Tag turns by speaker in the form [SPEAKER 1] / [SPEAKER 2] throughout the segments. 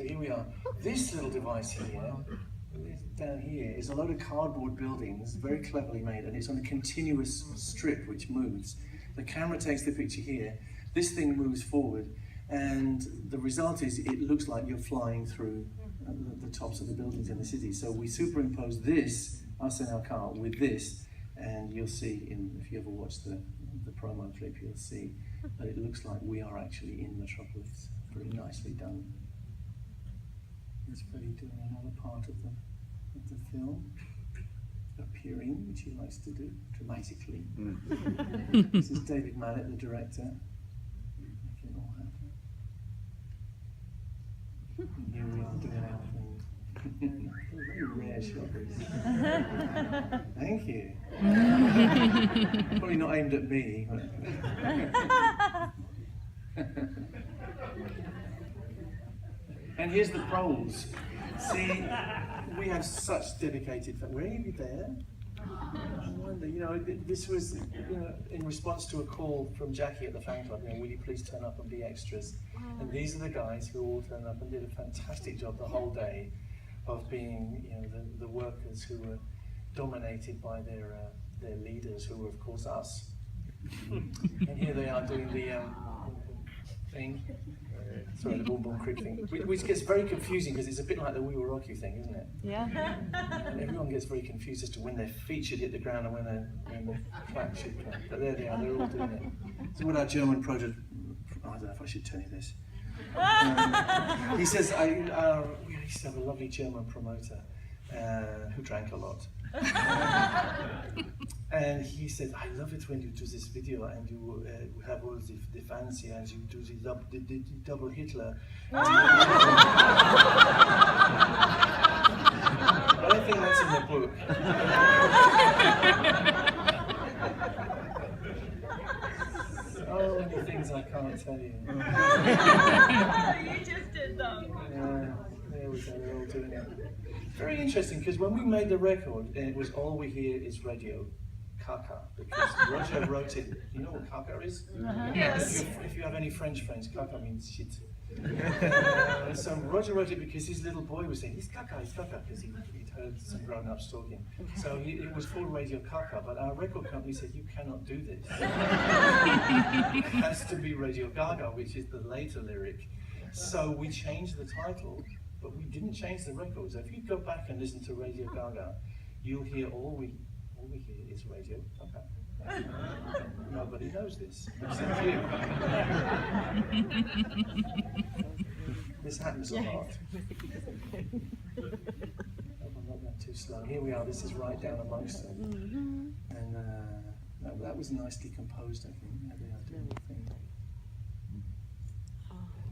[SPEAKER 1] So here we are. This little device here, down here, is a load of cardboard buildings, very cleverly made, and it's on a continuous strip which moves. The camera takes the picture here, this thing moves forward, and the result is it looks like you're flying through the tops of the buildings in the city. So we superimpose this, us in our car, with this, and you'll see, if you ever watch the promo clip, you'll see that it looks like we are actually in Metropolis. Very nicely done. It's Freddie doing another part of the film, appearing, which he likes to do dramatically. This is David Mallet, the director. Make it all happen. And here we are doing our thing. A very rare shot. Thank you. Probably not aimed at me. And here's the proles. See, we have such dedicated fans. Were you there? I wonder, this was, in response to a call from Jackie at the fan club, will you please turn up and be extras? And these are the guys who all turned up and did a fantastic job the whole day of being, the workers who were dominated by their leaders, who were of course us. And here they are doing the thing. Sorry, the boom boom crick thing, which gets very confusing because it's a bit like the We Will Rock You thing, isn't it? Yeah. And everyone gets very confused as to when their feet should hit the ground and when the clap should come. But there they are, they're all doing it. So what our German project, I don't know if I should tell you this. He says, we used to have a lovely German promoter who drank a lot. And he said, I love it when you do this video and you have all the fans here and you do the double Hitler. I don't think that's in the book. So many things I can't tell you.
[SPEAKER 2] You just did them.
[SPEAKER 1] Yeah, there we go, they're all doing it. Very interesting, because when we made the record, it was all we hear is radio. Caca, because Roger wrote it. You know what caca is?
[SPEAKER 2] Yes.
[SPEAKER 1] If you have any French friends, caca means shit. So Roger wrote it because his little boy was saying, it's caca, because he'd heard some grown-ups talking. So it was called Radio Caca, but our record company said, you cannot do this. It has to be Radio Gaga, which is the later lyric. So we changed the title, but we didn't change the record. So if you go back and listen to Radio Gaga, you'll hear all we hear is Radio Gaga. Nobody knows this, except you. This happens a lot. Hope I'm not going too slow. Here we are, this is right down amongst them. And that was nicely composed, I think. There they are doing the thing.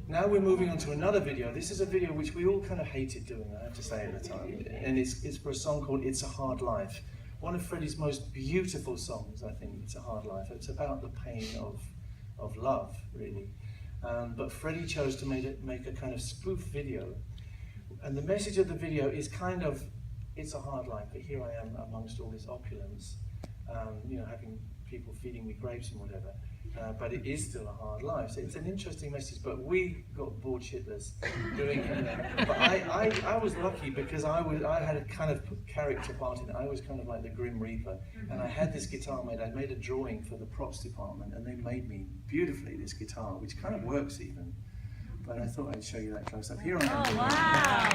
[SPEAKER 1] Now we're moving on to another video. This is a video which we all kind of hated doing, I have to say at the time. And it's for a song called It's a Hard Life. One of Freddie's most beautiful songs, I think, It's a Hard Life. It's about the pain of love, really. But Freddie chose to make a kind of spoof video. And the message of the video is kind of, it's a hard life, but here I am amongst all this opulence, having people feeding me grapes and whatever. But it is still a hard life. So it's an interesting message, but we got bored shitless doing it. But I was lucky because I had a kind of character part in it. I was kind of like the Grim Reaper. And I had this guitar made. I made a drawing for the props department, and they made me beautifully this guitar, which kind of works even. But I thought I'd show you that close up. Here I am.
[SPEAKER 2] Oh, wow.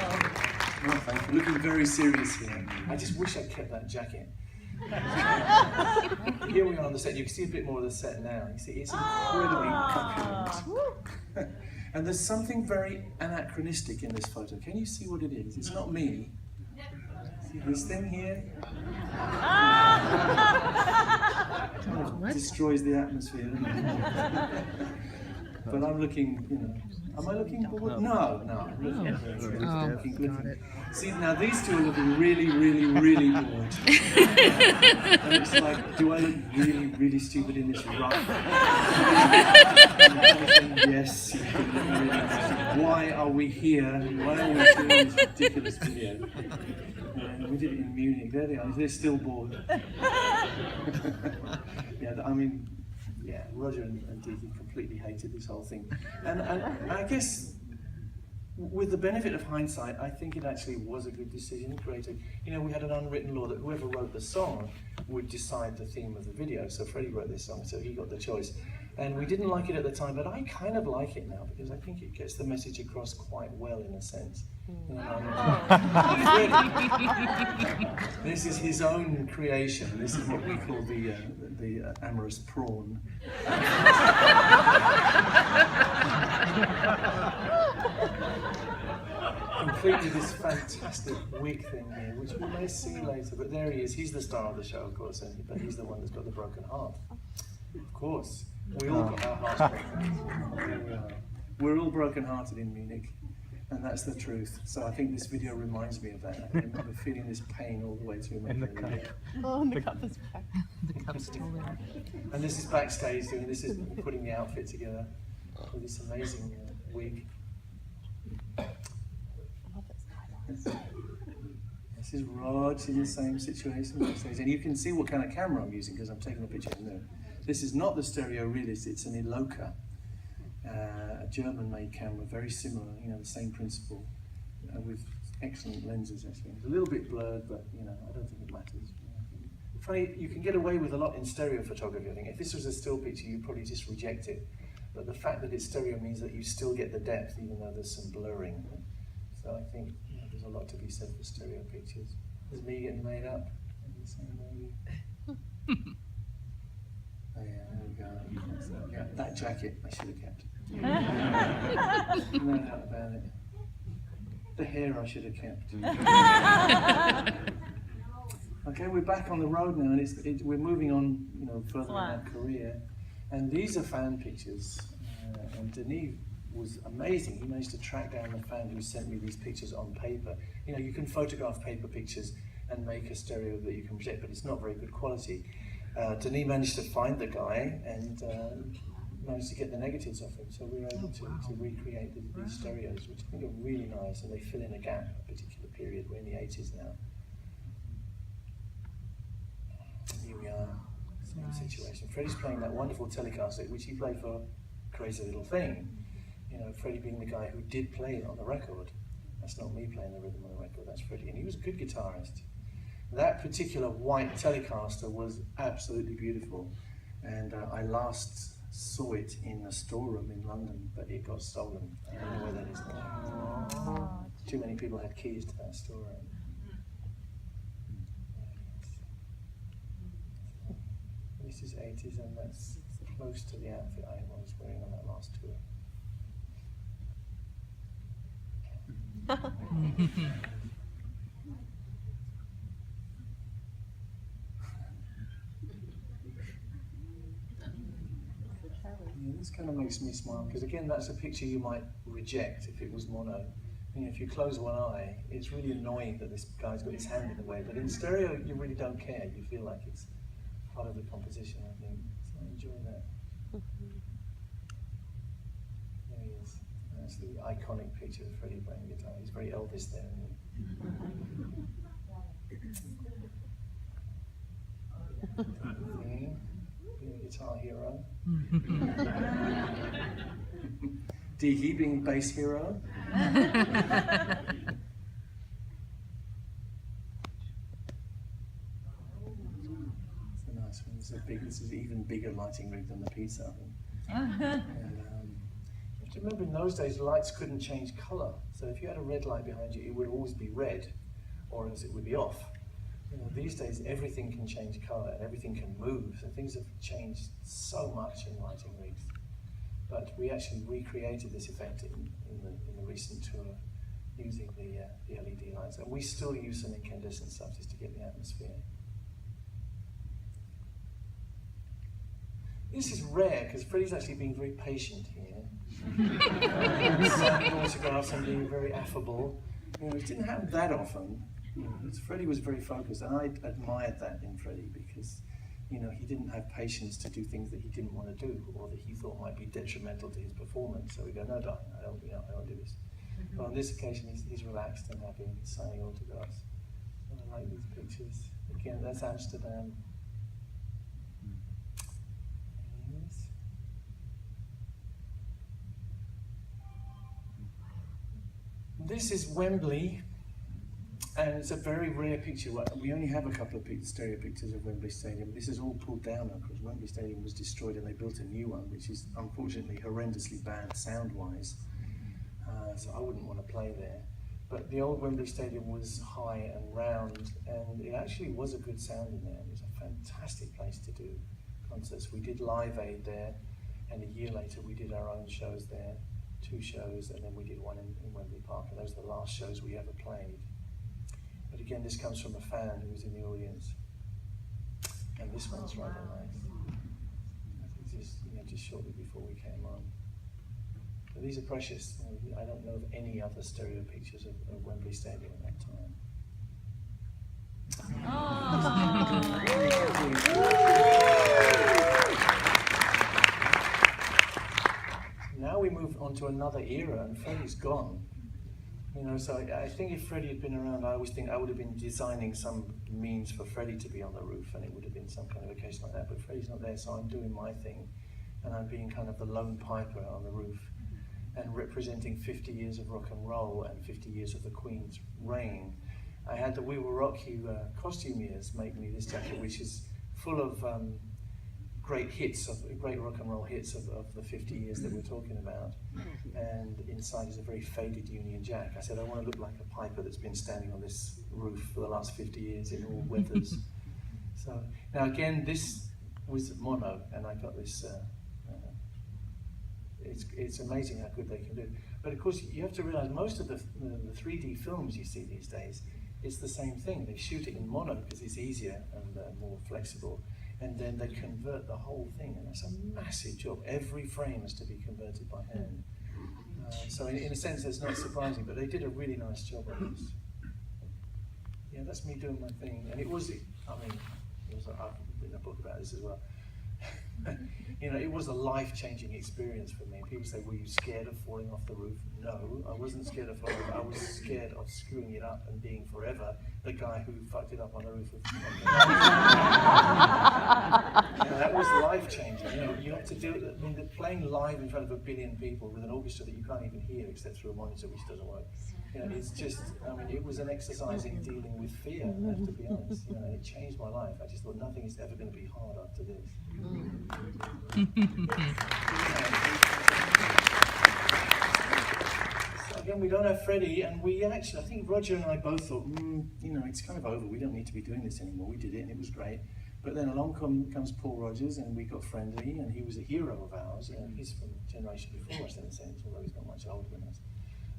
[SPEAKER 1] Oh, thank you. Looking very serious here. I just wish I'd kept that jacket. Here we are on the set. You can see a bit more of the set now. You see, it's incredibly coherent. And there's something very anachronistic in this photo. Can you see what it is? It's not me. See this thing here? Kind of destroys the atmosphere. But I'm looking, am I looking bored? No, I'm looking good. See, now these two are looking really, really, really bored. And it's like, do I look really, really stupid in this rough? Yes, you look really stupid. Why are we here? Why are we doing this ridiculous video? We did it in Munich. There they are. They're still bored. Yeah, Roger and Dee completely hated this whole thing. And I guess with the benefit of hindsight, I think it actually was a good decision created. You know, we had an unwritten law that whoever wrote the song would decide the theme of the video. So Freddie wrote this song, so he got the choice. And we didn't like it at the time, but I kind of like it now because I think it gets the message across quite well in a sense. You know, this is his own creation. This is what we call the amorous prawn. Completed this fantastic wig thing here, which we may see later. But there he is. He's the star of the show, of course, but he's the one that's got the broken heart. Of course, we all got our hearts broken. We're all broken-hearted in Munich, and that's the truth. So I think this video reminds me of that. I remember feeling this pain all the way through my career.
[SPEAKER 3] Oh, and the cup is back.
[SPEAKER 4] The cup's still there.
[SPEAKER 1] And this is backstage doing this is putting the outfit together with this amazing wig. This is Rog in the same situation backstage, and you can see what kind of camera I'm using because I'm taking a picture of him. This is not the stereo realist; it's an Eloka, a German-made camera, very similar. You know, the same principle, with excellent lenses. Actually, it's a little bit blurred, but you know, I don't think it matters. Funny, you can get away with a lot in stereo photography. I think if this was a still picture, you'd probably just reject it. But the fact that it's stereo means that you still get the depth, even though there's some blurring. So I think there's a lot to be said for stereo pictures. There's me getting made up in the same way. Oh yeah, there we go. So, yeah, that jacket I should have kept. No doubt about it. The hair I should have kept. Okay, we're back on the road now, and we're moving on, you know, further in our career. And these are fan pictures, and Denis was amazing. He managed to track down the fan who sent me these pictures on paper. You know, you can photograph paper pictures and make a stereo that you can project, but it's not very good quality. Denis managed to find the guy and managed to get the negatives off him, so we were able to recreate these stereos, which I think are really nice, and they fill in a gap, a particular period. We're in the 80s now. Here we are, same situation. Freddie's playing that wonderful Telecaster, which he played for Crazy Little Thing. You know, Freddie being the guy who did play it on the record. That's not me playing the rhythm on the record, that's Freddie, and he was a good guitarist. That particular white Telecaster was absolutely beautiful, and I last saw it in a storeroom in London, but it got stolen. I don't know where that is now. Too many people had keys to that storeroom. This is 80s, and that's close to the outfit I was wearing on that last tour. Yeah, this kind of makes me smile, because again, that's a picture you might reject if it was mono. You know, if you close one eye, it's really annoying that this guy's got his hand in the way, but in stereo, you really don't care. You feel like it's part of the composition, I think. So I enjoy that. There he is. That's the iconic picture of Freddie playing guitar. He's very Elvis there, isn't he? Being a guitar hero. He being bass hero. This is even bigger lighting rig than the pizza oven. And, you have to remember, in those days, lights couldn't change color. So if you had a red light behind you, it would always be red, or else it would be off. You know, these days, everything can change color and everything can move. So things have changed so much in lighting rigs. But we actually recreated this effect in the recent tour using the LED lights, and we still use some incandescent stuff just to get the atmosphere. This is rare because Freddie's actually being very patient here. Signing autographs and being very affable. You know, it didn't happen that often. You know, Freddie was very focused, and I admired that in Freddie because, you know, he didn't have patience to do things that he didn't want to do or that he thought might be detrimental to his performance. So we go, no, darling, I don't do this. But on this occasion, he's relaxed and happy, and he's signing autographs. And I like these pictures. Again, that's Amsterdam. This is Wembley, and it's a very rare picture. We only have a couple of stereo pictures of Wembley Stadium. This is all pulled down now because Wembley Stadium was destroyed and they built a new one, which is unfortunately horrendously bad sound-wise. So I wouldn't want to play there. But the old Wembley Stadium was high and round, and it actually was a good sound in there. It was a fantastic place to do concerts. We did Live Aid there, and a year later we did our own shows there, 2 shows, and then we did one in Wembley Park, and those are the last shows we ever played. But again, this comes from a fan who was in the audience. And this one's rather nice. I think just shortly before we came on. But these are precious. I don't know of any other stereo pictures of Wembley Stadium at that time. Now we move on to another era, and Freddie's gone. So I think if Freddie had been around, I always think I would have been designing some means for Freddie to be on the roof, and it would have been some kind of occasion like that. But Freddie's not there, so I'm doing my thing, and I'm being kind of the lone piper on the roof, and representing 50 years of rock and roll and 50 years of the Queen's reign. I had the We Will Rock You costumiers make me this jacket, which is full of great rock and roll hits of the 50 years that we're talking about. And inside is a very faded Union Jack. I said I want to look like a piper that's been standing on this roof for the last 50 years in all weathers. So now again, this was mono, and I got this. It's amazing how good they can do. But of course, you have to realize most of the 3D films you see these days, it's the same thing. They shoot it in mono because it's easier and more flexible. And then they convert the whole thing, and that's a massive job. Every frame has to be converted by hand. So in a sense, it's not surprising, but they did a really nice job on this. Yeah, that's me doing my thing. And I've written a book about this as well. It was a life-changing experience for me. People say, were you scared of falling off the roof? No, I wasn't scared of falling off. I was scared of screwing it up and being forever the guy who fucked it up on the roof. That was life-changing. You have to do it. Playing live in front of 1 billion people with an orchestra that you can't even hear except through a monitor which doesn't work. It's just, it was an exercise in dealing with fear, I have to be honest. It changed my life. I just thought nothing is ever going to be hard after this. So again, we don't have Freddie, and I think Roger and I both thought, it's kind of over. We don't need to be doing this anymore. We did it, and it was great. But then along comes Paul Rodgers, and we got friendly, and he was a hero of ours. He's from the generation before us in a sense, although he's not much older than us.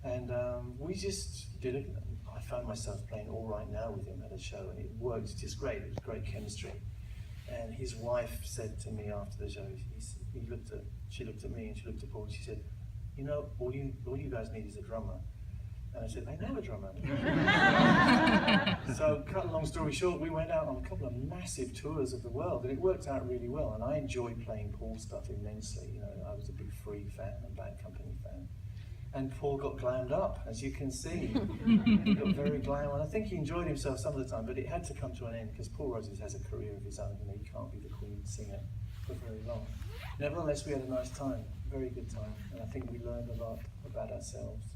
[SPEAKER 1] And we just did it. I found myself playing All Right Now with him at a show, and it worked just great. It was great chemistry. And his wife said to me after the show, she looked at me and she looked at Paul, and she said, all you guys need is a drummer. And I said, they know a drummer. So, cut a long story short, we went out on a couple of massive tours of the world, and it worked out really well. And I enjoyed playing Paul stuff immensely. I was a big Free fan and Bad Company fan. And Paul got glammed up, as you can see. He got very glam, and I think he enjoyed himself some of the time, but it had to come to an end because Paul Rodgers has a career of his own. He can't be the Queen singer for very long. Nevertheless, we had a nice time, very good time, and I think we learned a lot about ourselves.